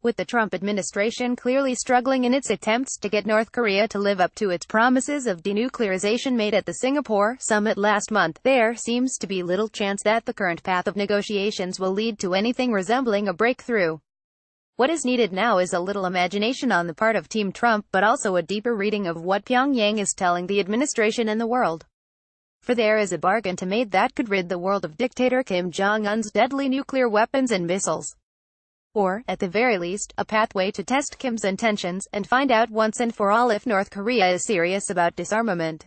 with the Trump administration clearly struggling in its attempts to get North Korea to live up to its promises of denuclearization made at the Singapore summit last month. There seems to be little chance that the current path of negotiations will lead to anything resembling a breakthrough. What is needed now is a little imagination on the part of Team Trump, but also a deeper reading of what Pyongyang is telling the administration and the world. For there is a bargain to be made that could rid the world of dictator Kim Jong-un's deadly nuclear weapons and missiles. Or, at the very least, a pathway to test Kim's intentions, and find out once and for all if North Korea is serious about disarmament.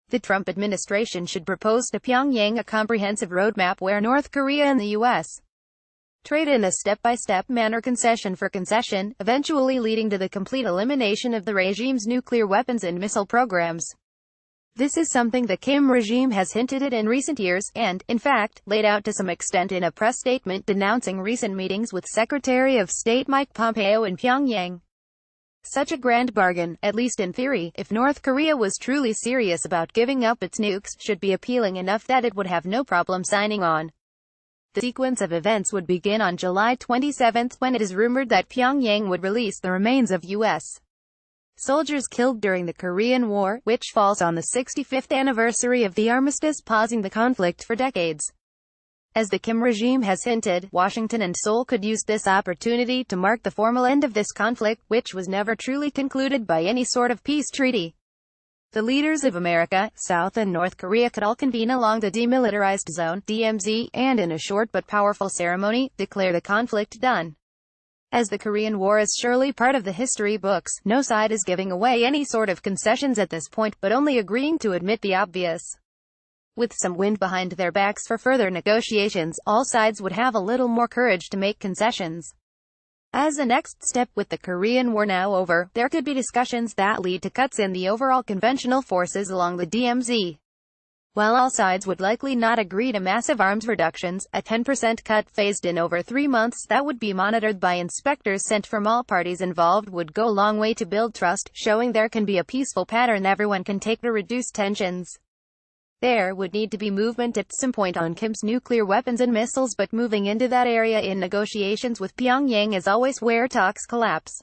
The Trump administration should propose to Pyongyang a comprehensive roadmap where North Korea and the U.S. trade in a step-by-step manner, concession for concession, eventually leading to the complete elimination of the regime's nuclear weapons and missile programs. This is something the Kim regime has hinted at in recent years, and, in fact, laid out to some extent in a press statement denouncing recent meetings with Secretary of State Mike Pompeo in Pyongyang. Such a grand bargain, at least in theory, if North Korea was truly serious about giving up its nukes, should be appealing enough that it would have no problem signing on. The sequence of events would begin on July 27, when it is rumored that Pyongyang would release the remains of U.S. soldiers killed during the Korean War, which falls on the 65th anniversary of the armistice pausing the conflict for decades. As the Kim regime has hinted, Washington and Seoul could use this opportunity to mark the formal end of this conflict, which was never truly concluded by any sort of peace treaty. The leaders of America, South and North Korea could all convene along the Demilitarized Zone, DMZ, and in a short but powerful ceremony, declare the conflict done. As the Korean War is surely part of the history books, no side is giving away any sort of concessions at this point, but only agreeing to admit the obvious. With some wind behind their backs for further negotiations, all sides would have a little more courage to make concessions. As a next step, with the Korean War now over, there could be discussions that lead to cuts in the overall conventional forces along the DMZ. While all sides would likely not agree to massive arms reductions, a 10% cut phased in over 3 months that would be monitored by inspectors sent from all parties involved would go a long way to build trust, showing there can be a peaceful pattern everyone can take to reduce tensions. There would need to be movement at some point on Kim's nuclear weapons and missiles, but moving into that area in negotiations with Pyongyang is always where talks collapse.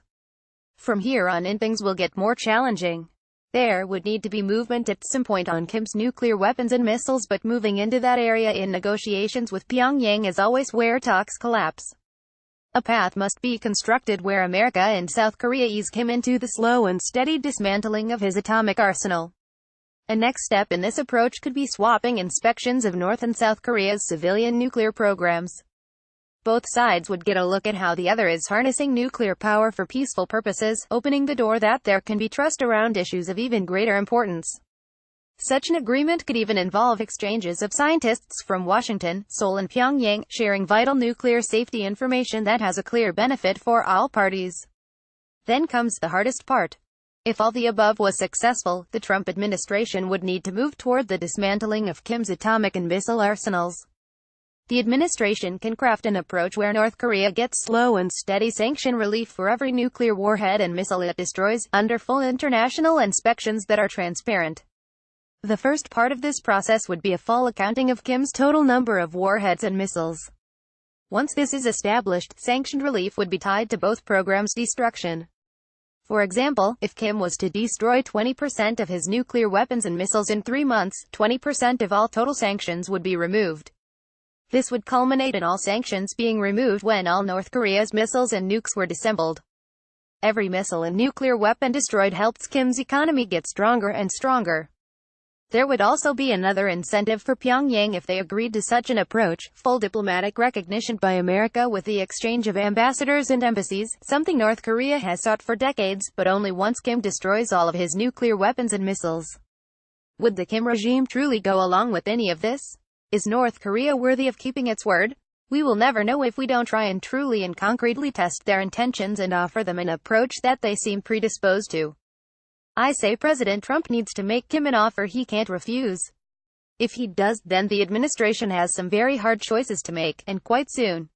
From here on in, things will get more challenging. There would need to be movement at some point on Kim's nuclear weapons and missiles, but moving into that area in negotiations with Pyongyang is always where talks collapse. A path must be constructed where America and South Korea ease Kim into the slow and steady dismantling of his atomic arsenal. A next step in this approach could be swapping inspections of North and South Korea's civilian nuclear programs. Both sides would get a look at how the other is harnessing nuclear power for peaceful purposes, opening the door that there can be trust around issues of even greater importance. Such an agreement could even involve exchanges of scientists from Washington, Seoul and Pyongyang, sharing vital nuclear safety information that has a clear benefit for all parties. Then comes the hardest part. If all the above was successful, the Trump administration would need to move toward the dismantling of Kim's atomic and missile arsenals. The administration can craft an approach where North Korea gets slow and steady sanction relief for every nuclear warhead and missile it destroys, under full international inspections that are transparent. The first part of this process would be a full accounting of Kim's total number of warheads and missiles. Once this is established, sanctioned relief would be tied to both programs' destruction. For example, if Kim was to destroy 20% of his nuclear weapons and missiles in 3 months, 20% of all total sanctions would be removed. This would culminate in all sanctions being removed when all North Korea's missiles and nukes were disassembled. Every missile and nuclear weapon destroyed helps Kim's economy get stronger and stronger. There would also be another incentive for Pyongyang if they agreed to such an approach: full diplomatic recognition by America with the exchange of ambassadors and embassies, something North Korea has sought for decades, but only once Kim destroys all of his nuclear weapons and missiles. Would the Kim regime truly go along with any of this? Is North Korea worthy of keeping its word? We will never know if we don't try and truly and concretely test their intentions and offer them an approach that they seem predisposed to. I say President Trump needs to make Kim an offer he can't refuse. If he does, then the administration has some very hard choices to make, and quite soon.